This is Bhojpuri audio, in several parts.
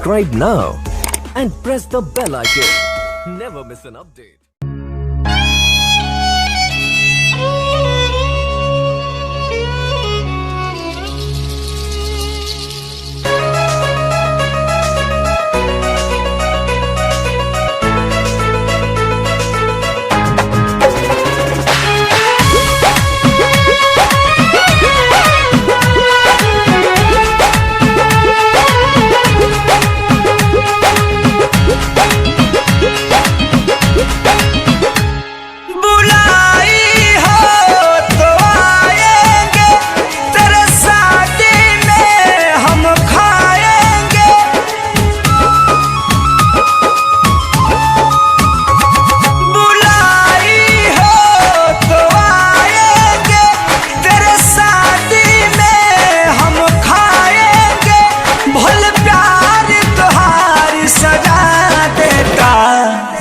Subscribe now and press the bell icon. Never miss an update.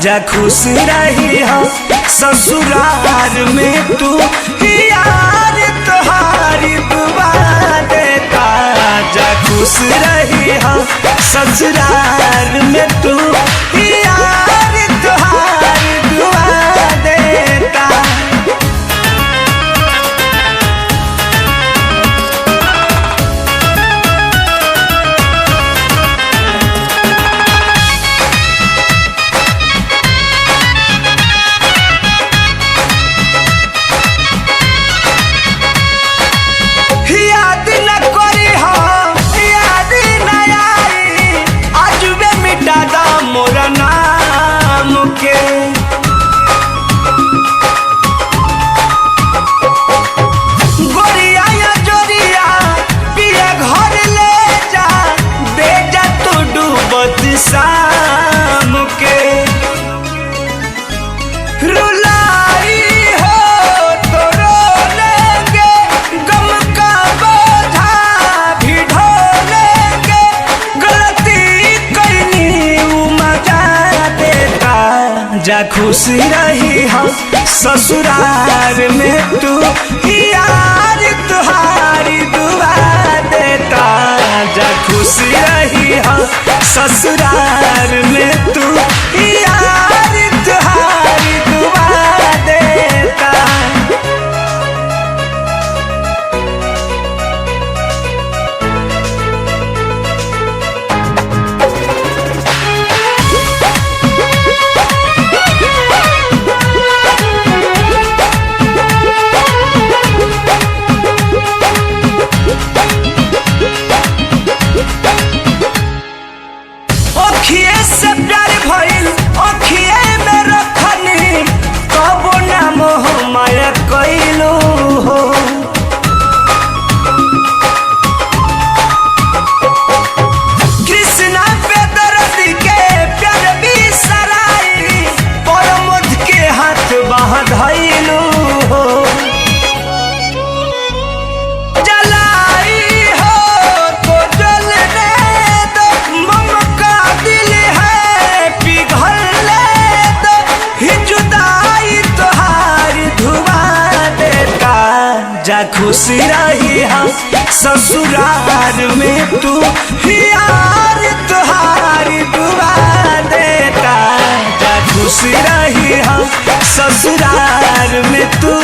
जा खुश रही हो ससुराल में तू यार तुम्हारी दुआ देता। जा खुश रही हो ससुराल में तू यार तुम्हारी दुआ देता। शाम के रुलाई हो तो रो लेंगे, गम का बोझा भी ढो लेंगे। गलती करनी मजा देता। जा खुश रही हो ससुराल में तू यार तुम्हारी दुआ देता। जा खुश रही हो ससुराल में तू यार तुम्हारी दुआ देता। ओखिए से प्यार भइल ओखिए में रखनी, कबो ना मोह माया कइलू हो। कृष्णा पे दर्द के प्यार भी सराई, परमोध के हाथ बाह धइलू हो। जा खुश रही हो ससुराल में तू यार तुम्हारी दुआ देता। जा खुश रही हो ससुराल में तू